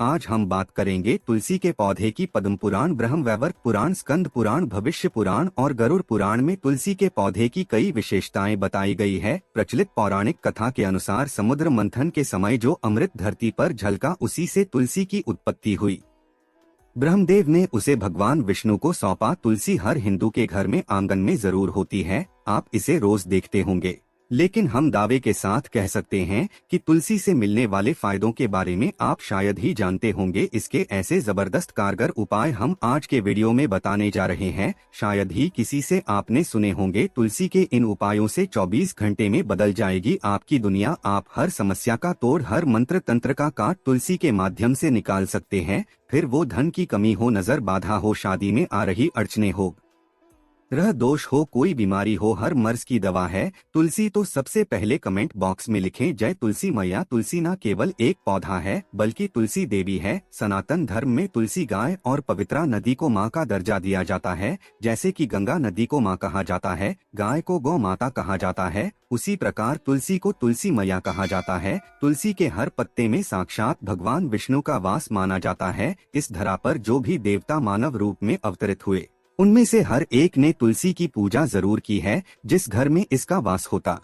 आज हम बात करेंगे तुलसी के पौधे की। पद्म पुराण, ब्रह्म वैवर्त पुराण, स्कंद पुराण, भविष्य पुराण और गरुड़ पुराण में तुलसी के पौधे की कई विशेषताएं बताई गई है। प्रचलित पौराणिक कथा के अनुसार समुद्र मंथन के समय जो अमृत धरती पर झलका, उसी से तुलसी की उत्पत्ति हुई। ब्रह्मदेव ने उसे भगवान विष्णु को सौंपा। तुलसी हर हिंदू के घर में आंगन में जरूर होती है, आप इसे रोज देखते होंगे। लेकिन हम दावे के साथ कह सकते हैं कि तुलसी से मिलने वाले फायदों के बारे में आप शायद ही जानते होंगे। इसके ऐसे जबरदस्त कारगर उपाय हम आज के वीडियो में बताने जा रहे हैं, शायद ही किसी से आपने सुने होंगे। तुलसी के इन उपायों से 24 घंटे में बदल जाएगी आपकी दुनिया। आप हर समस्या का तोड़, हर मंत्र तंत्र का काट तुलसी के माध्यम से निकाल सकते हैं। फिर वो धन की कमी हो, नजर बाधा हो, शादी में आ रही अड़चने हो, ग्रह दोष हो, कोई बीमारी हो, हर मर्ज की दवा है तुलसी। तो सबसे पहले कमेंट बॉक्स में लिखें जय तुलसी मैया। तुलसी न केवल एक पौधा है बल्कि तुलसी देवी है। सनातन धर्म में तुलसी गाय और पवित्रा नदी को माँ का दर्जा दिया जाता है। जैसे कि गंगा नदी को माँ कहा जाता है, गाय को गौ माता कहा जाता है, उसी प्रकार तुलसी को तुलसी मैया कहा जाता है। तुलसी के हर पत्ते में साक्षात भगवान विष्णु का वास माना जाता है। इस धरा पर जो भी देवता मानव रूप में अवतरित हुए, उनमें से हर एक ने तुलसी की पूजा जरूर की है। जिस घर में इसका वास होता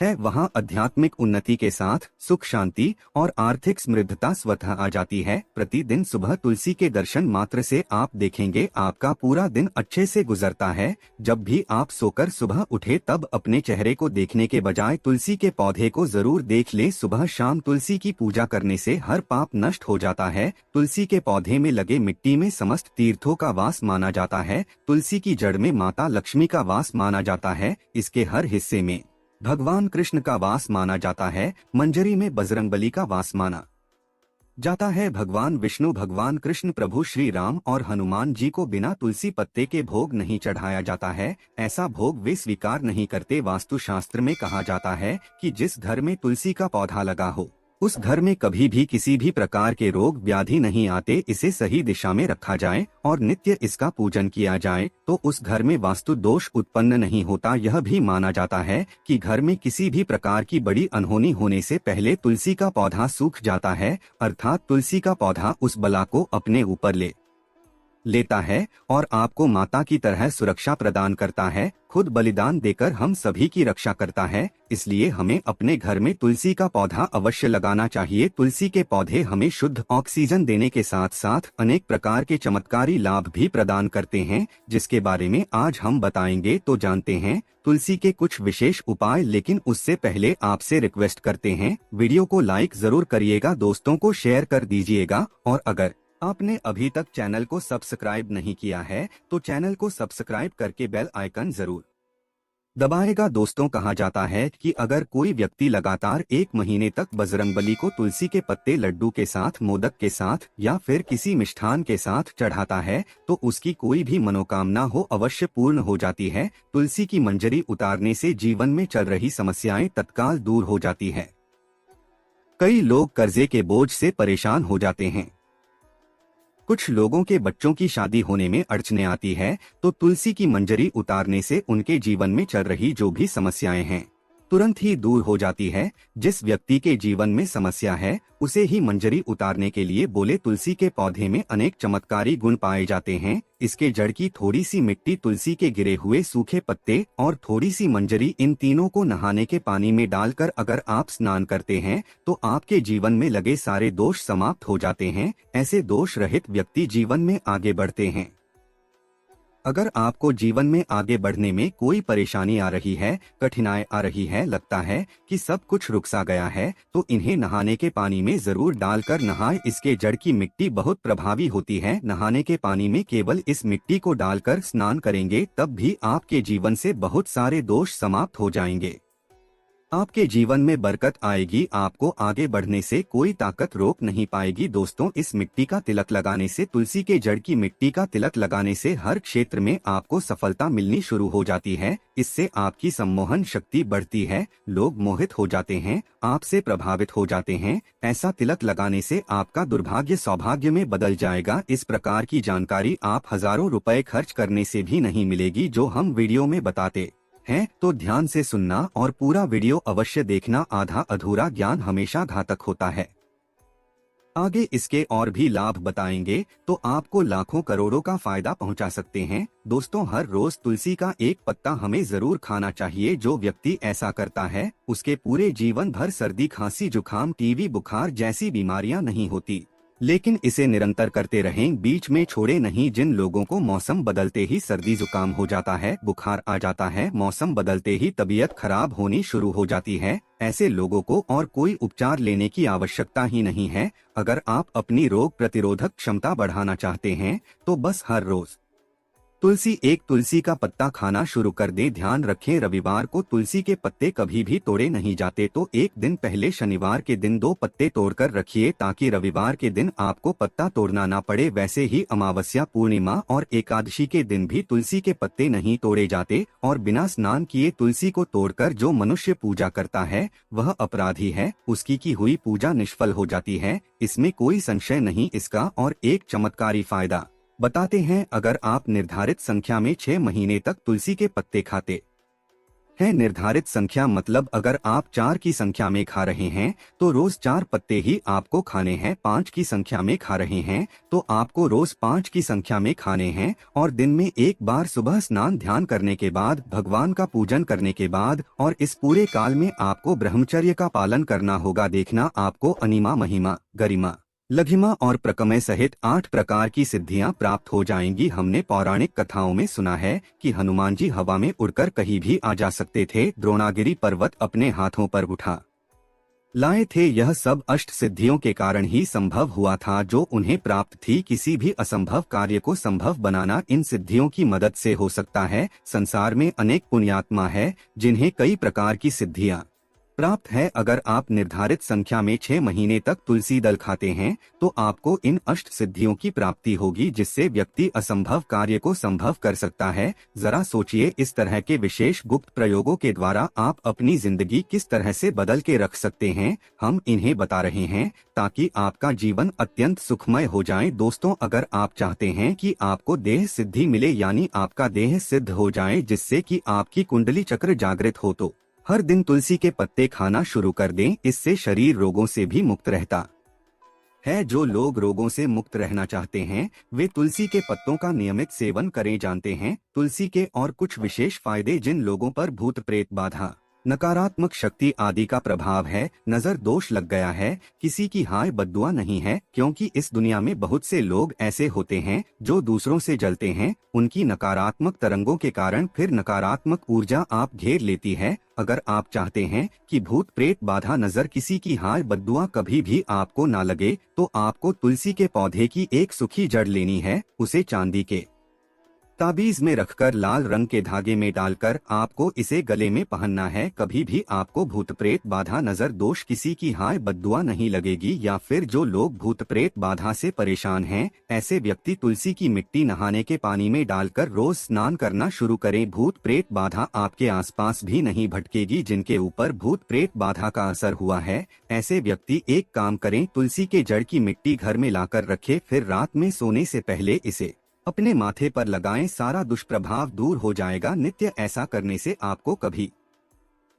है वहाँ आध्यात्मिक उन्नति के साथ सुख, शांति और आर्थिक समृद्धता स्वतः आ जाती है। प्रतिदिन सुबह तुलसी के दर्शन मात्र से आप देखेंगे आपका पूरा दिन अच्छे से गुजरता है। जब भी आप सोकर सुबह उठे तब अपने चेहरे को देखने के बजाय तुलसी के पौधे को जरूर देख ले। सुबह शाम तुलसी की पूजा करने से हर पाप नष्ट हो जाता है। तुलसी के पौधे में लगे मिट्टी में समस्त तीर्थों का वास माना जाता है। तुलसी की जड़ में माता लक्ष्मी का वास माना जाता है। इसके हर हिस्से में भगवान कृष्ण का वास माना जाता है। मंजरी में बजरंगबली का वास माना जाता है। भगवान विष्णु, भगवान कृष्ण, प्रभु श्री राम और हनुमान जी को बिना तुलसी पत्ते के भोग नहीं चढ़ाया जाता है। ऐसा भोग वे स्वीकार नहीं करते। वास्तु शास्त्र में कहा जाता है कि जिस घर में तुलसी का पौधा लगा हो उस घर में कभी भी किसी भी प्रकार के रोग व्याधि नहीं आते। इसे सही दिशा में रखा जाए और नित्य इसका पूजन किया जाए तो उस घर में वास्तु दोष उत्पन्न नहीं होता। यह भी माना जाता है कि घर में किसी भी प्रकार की बड़ी अनहोनी होने से पहले तुलसी का पौधा सूख जाता है, अर्थात तुलसी का पौधा उस बला को अपने ऊपर लेता है और आपको माता की तरह सुरक्षा प्रदान करता है। खुद बलिदान देकर हम सभी की रक्षा करता है। इसलिए हमें अपने घर में तुलसी का पौधा अवश्य लगाना चाहिए। तुलसी के पौधे हमें शुद्ध ऑक्सीजन देने के साथ साथ अनेक प्रकार के चमत्कारी लाभ भी प्रदान करते हैं, जिसके बारे में आज हम बताएंगे। तो जानते हैं तुलसी के कुछ विशेष उपाय। लेकिन उससे पहले आपसे रिक्वेस्ट करते हैं, वीडियो को लाइक जरूर करिएगा, दोस्तों को शेयर कर दीजिएगा और अगर आपने अभी तक चैनल को सब्सक्राइब नहीं किया है तो चैनल को सब्सक्राइब करके बेल आइकन जरूर दबाएगा। दोस्तों, कहा जाता है कि अगर कोई व्यक्ति लगातार 1 महीने तक बजरंगबली को तुलसी के पत्ते लड्डू के साथ, मोदक के साथ या फिर किसी मिष्ठान के साथ चढ़ाता है तो उसकी कोई भी मनोकामना हो अवश्य पूर्ण हो जाती है। तुलसी की मंजरी उतारने से जीवन में चल रही समस्याएं तत्काल दूर हो जाती है। कई लोग कर्जे के बोझ से परेशान हो जाते हैं। कुछ लोगों के बच्चों की शादी होने में अड़चने आती है तो तुलसी की मंजरी उतारने से उनके जीवन में चल रही जो भी समस्याएं हैं तुरंत ही दूर हो जाती है। जिस व्यक्ति के जीवन में समस्या है उसे ही मंजरी उतारने के लिए बोले। तुलसी के पौधे में अनेक चमत्कारी गुण पाए जाते हैं। इसके जड़ की थोड़ी सी मिट्टी, तुलसी के गिरे हुए सूखे पत्ते और थोड़ी सी मंजरी, इन तीनों को नहाने के पानी में डालकर अगर आप स्नान करते हैं तो आपके जीवन में लगे सारे दोष समाप्त हो जाते हैं। ऐसे दोष रहित व्यक्ति जीवन में आगे बढ़ते हैं। अगर आपको जीवन में आगे बढ़ने में कोई परेशानी आ रही है, कठिनाई आ रही है, लगता है कि सब कुछ रुक सा गया है तो इन्हें नहाने के पानी में जरूर डालकर नहाएं। इसके जड़ की मिट्टी बहुत प्रभावी होती है। नहाने के पानी में केवल इस मिट्टी को डालकर स्नान करेंगे तब भी आपके जीवन से बहुत सारे दोष समाप्त हो जाएंगे। आपके जीवन में बरकत आएगी। आपको आगे बढ़ने से कोई ताकत रोक नहीं पाएगी। दोस्तों, इस मिट्टी का तिलक लगाने से, तुलसी के जड़ की मिट्टी का तिलक लगाने से हर क्षेत्र में आपको सफलता मिलनी शुरू हो जाती है। इससे आपकी सम्मोहन शक्ति बढ़ती है। लोग मोहित हो जाते हैं, आपसे प्रभावित हो जाते हैं। ऐसा तिलक लगाने से आपका दुर्भाग्य सौभाग्य में बदल जाएगा। इस प्रकार की जानकारी आप हजारों रुपए खर्च करने से भी नहीं मिलेगी जो हम वीडियो में बताते हैं। तो ध्यान से सुनना और पूरा वीडियो अवश्य देखना। आधा अधूरा ज्ञान हमेशा घातक होता है। आगे इसके और भी लाभ बताएंगे तो आपको लाखों करोड़ों का फायदा पहुंचा सकते हैं। दोस्तों, हर रोज तुलसी का एक पत्ता हमें जरूर खाना चाहिए। जो व्यक्ति ऐसा करता है उसके पूरे जीवन भर सर्दी, खांसी, जुकाम, टीबी, बुखार जैसी बीमारियां नहीं होती। लेकिन इसे निरंतर करते रहें, बीच में छोड़े नहीं। जिन लोगों को मौसम बदलते ही सर्दी जुकाम हो जाता है, बुखार आ जाता है, मौसम बदलते ही तबीयत खराब होनी शुरू हो जाती है, ऐसे लोगों को और कोई उपचार लेने की आवश्यकता ही नहीं है। अगर आप अपनी रोग प्रतिरोधक क्षमता बढ़ाना चाहते हैं तो बस हर रोज एक तुलसी का पत्ता खाना शुरू कर दें। ध्यान रखें, रविवार को तुलसी के पत्ते कभी भी तोड़े नहीं जाते, तो एक दिन पहले शनिवार के दिन 2 पत्ते तोड़कर रखिए ताकि रविवार के दिन आपको पत्ता तोड़ना ना पड़े। वैसे ही अमावस्या, पूर्णिमा और एकादशी के दिन भी तुलसी के पत्ते नहीं तोड़े जाते और बिना स्नान किए तुलसी को तोड़कर जो मनुष्य पूजा करता है वह अपराधी है, उसकी की हुई पूजा निष्फल हो जाती है। इसमें कोई संशय नहीं। इसका और एक चमत्कारी फायदा बताते हैं। अगर आप निर्धारित संख्या में 6 महीने तक तुलसी के पत्ते खाते हैं, निर्धारित संख्या मतलब अगर आप 4 की संख्या में खा रहे हैं तो रोज 4 पत्ते ही आपको खाने हैं। 5 की संख्या में खा रहे हैं तो आपको रोज 5 की संख्या में खाने हैं और दिन में एक बार सुबह स्नान ध्यान करने के बाद, भगवान का पूजन करने के बाद, और इस पूरे काल में आपको ब्रह्मचर्य का पालन करना होगा। देखना आपको अनिमा, महिमा, गरिमा, लघिमा और प्रकमय सहित 8 प्रकार की सिद्धियां प्राप्त हो जाएंगी। हमने पौराणिक कथाओं में सुना है कि हनुमान जी हवा में उड़कर कहीं भी आ जा सकते थे। द्रोणागिरी पर्वत अपने हाथों पर उठा लाए थे। यह सब अष्ट सिद्धियों के कारण ही संभव हुआ था जो उन्हें प्राप्त थी। किसी भी असंभव कार्य को संभव बनाना इन सिद्धियों की मदद से हो सकता है। संसार में अनेक पुण्यात्मा है जिन्हें कई प्रकार की सिद्धियां प्राप्त है। अगर आप निर्धारित संख्या में 6 महीने तक तुलसी दल खाते हैं तो आपको इन अष्ट सिद्धियों की प्राप्ति होगी, जिससे व्यक्ति असंभव कार्य को संभव कर सकता है। जरा सोचिए, इस तरह के विशेष गुप्त प्रयोगों के द्वारा आप अपनी जिंदगी किस तरह से बदल के रख सकते हैं। हम इन्हें बता रहे हैं ताकि आपका जीवन अत्यंत सुखमय हो जाए। दोस्तों, अगर आप चाहते हैं कि आपको देह सिद्धि मिले, यानी आपका देह सिद्ध हो जाए, जिससे कि आपकी कुंडली चक्र जागृत हो, तो हर दिन तुलसी के पत्ते खाना शुरू कर दें। इससे शरीर रोगों से भी मुक्त रहता है। जो लोग रोगों से मुक्त रहना चाहते हैं वे तुलसी के पत्तों का नियमित सेवन करें। जानते हैं तुलसी के और कुछ विशेष फायदे। जिन लोगों पर भूत प्रेत बाधा, नकारात्मक शक्ति आदि का प्रभाव है, नजर दोष लग गया है, किसी की हाय बद्दुआ नहीं है, क्योंकि इस दुनिया में बहुत से लोग ऐसे होते हैं जो दूसरों से जलते हैं। उनकी नकारात्मक तरंगों के कारण फिर नकारात्मक ऊर्जा आप घेर लेती है। अगर आप चाहते हैं कि भूत प्रेत बाधा, नजर, किसी की हाय बद्दुआ कभी भी आपको ना लगे, तो आपको तुलसी के पौधे की एक सूखी जड़ लेनी है। उसे चांदी के ताबीज में रखकर लाल रंग के धागे में डालकर आपको इसे गले में पहनना है। कभी भी आपको भूत प्रेत बाधा, नजर दोष, किसी की हाय बद्दुआ नहीं लगेगी। या फिर जो लोग भूत प्रेत बाधा से परेशान हैं, ऐसे व्यक्ति तुलसी की मिट्टी नहाने के पानी में डालकर रोज स्नान करना शुरू करें। भूत प्रेत बाधा आपके आसपास भी नहीं भटकेगी। जिनके ऊपर भूत प्रेत बाधा का असर हुआ है, ऐसे व्यक्ति एक काम करें, तुलसी के जड़ की मिट्टी घर में लाकर रखें, फिर रात में सोने से पहले इसे अपने माथे पर लगाएं। सारा दुष्प्रभाव दूर हो जाएगा। नित्य ऐसा करने से आपको कभी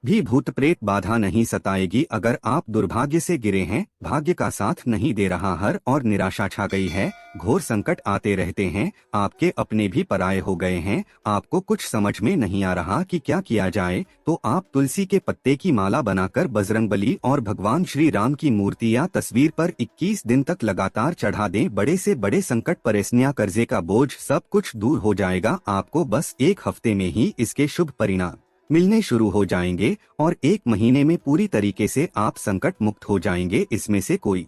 भी भूत प्रेत बाधा नहीं सताएगी। अगर आप दुर्भाग्य से गिरे हैं, भाग्य का साथ नहीं दे रहा, हर और निराशा छा गई है, घोर संकट आते रहते हैं, आपके अपने भी पराये हो गए हैं, आपको कुछ समझ में नहीं आ रहा कि क्या किया जाए, तो आप तुलसी के पत्ते की माला बनाकर बजरंगबली और भगवान श्री राम की मूर्ति या तस्वीर पर 21 दिन तक लगातार चढ़ा दें। बड़े से बड़े संकट, परेशानियां, कर्जे का बोझ, सब कुछ दूर हो जाएगा। आपको बस 1 हफ्ते में ही इसके शुभ परिणाम मिलने शुरू हो जाएंगे और 1 महीने में पूरी तरीके से आप संकट मुक्त हो जाएंगे। इसमें से कोई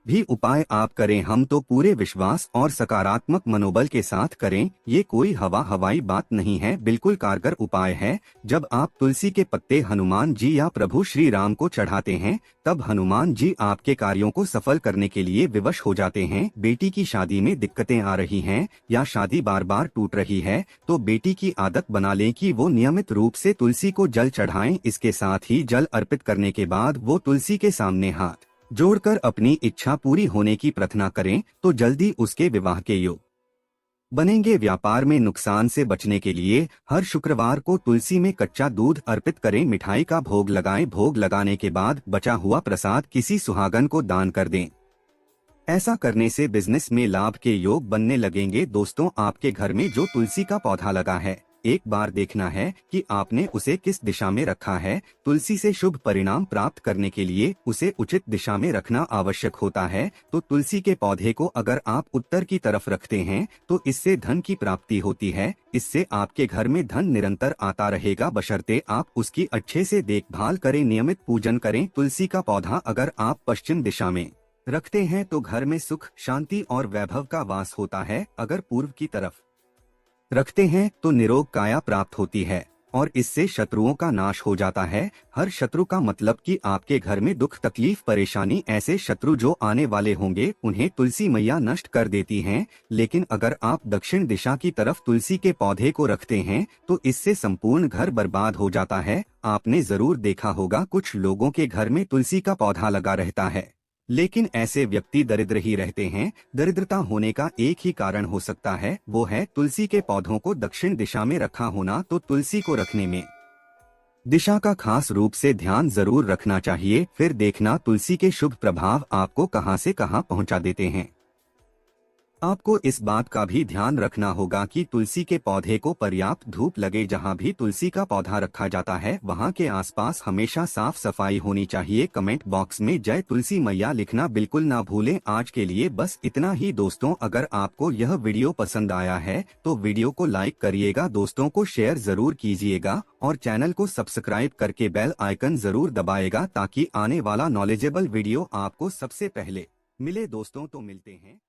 भी उपाय आप करें, हम तो पूरे विश्वास और सकारात्मक मनोबल के साथ करें। ये कोई हवाई बात नहीं है, बिल्कुल कारगर उपाय है। जब आप तुलसी के पत्ते हनुमान जी या प्रभु श्री राम को चढ़ाते हैं, तब हनुमान जी आपके कार्यों को सफल करने के लिए विवश हो जाते हैं। बेटी की शादी में दिक्कतें आ रही हैं या शादी बार बार टूट रही है, तो बेटी की आदत बना लें कि वो नियमित रूप से तुलसी को जल चढ़ाएं। इसके साथ ही जल अर्पित करने के बाद वो तुलसी के सामने हाथ जोड़कर अपनी इच्छा पूरी होने की प्रार्थना करें, तो जल्दी उसके विवाह के योग बनेंगे। व्यापार में नुकसान से बचने के लिए हर शुक्रवार को तुलसी में कच्चा दूध अर्पित करें, मिठाई का भोग लगाएं। भोग लगाने के बाद बचा हुआ प्रसाद किसी सुहागन को दान कर दें। ऐसा करने से बिजनेस में लाभ के योग बनने लगेंगे। दोस्तों, आपके घर में जो तुलसी का पौधा लगा है, एक बार देखना है कि आपने उसे किस दिशा में रखा है। तुलसी से शुभ परिणाम प्राप्त करने के लिए उसे उचित दिशा में रखना आवश्यक होता है। तो तुलसी के पौधे को अगर आप उत्तर की तरफ रखते हैं तो इससे धन की प्राप्ति होती है। इससे आपके घर में धन निरंतर आता रहेगा, बशर्ते आप उसकी अच्छे से देखभाल करें, नियमित पूजन करें। तुलसी का पौधा अगर आप पश्चिम दिशा में रखते हैं तो घर में सुख, शांति और वैभव का वास होता है। अगर पूर्व की तरफ रखते हैं तो निरोग काया प्राप्त होती है और इससे शत्रुओं का नाश हो जाता है। हर शत्रु का मतलब कि आपके घर में दुख, तकलीफ, परेशानी, ऐसे शत्रु जो आने वाले होंगे उन्हें तुलसी मैया नष्ट कर देती हैं। लेकिन अगर आप दक्षिण दिशा की तरफ तुलसी के पौधे को रखते हैं तो इससे संपूर्ण घर बर्बाद हो जाता है। आपने जरूर देखा होगा, कुछ लोगों के घर में तुलसी का पौधा लगा रहता है लेकिन ऐसे व्यक्ति दरिद्र ही रहते हैं। दरिद्रता होने का एक ही कारण हो सकता है, वो है तुलसी के पौधों को दक्षिण दिशा में रखा होना। तो तुलसी को रखने में दिशा का खास रूप से ध्यान जरूर रखना चाहिए। फिर देखना तुलसी के शुभ प्रभाव आपको कहां से कहां पहुंचा देते हैं। आपको इस बात का भी ध्यान रखना होगा कि तुलसी के पौधे को पर्याप्त धूप लगे। जहां भी तुलसी का पौधा रखा जाता है वहां के आसपास हमेशा साफ सफाई होनी चाहिए। कमेंट बॉक्स में जय तुलसी मैया लिखना बिल्कुल ना भूलें। आज के लिए बस इतना ही दोस्तों। अगर आपको यह वीडियो पसंद आया है तो वीडियो को लाइक करिएगा, दोस्तों को शेयर जरूर कीजिएगा और चैनल को सब्सक्राइब करके बेल आइकन जरूर दबाएगा ताकि आने वाला नॉलेजेबल वीडियो आपको सबसे पहले मिले। दोस्तों, तो मिलते हैं।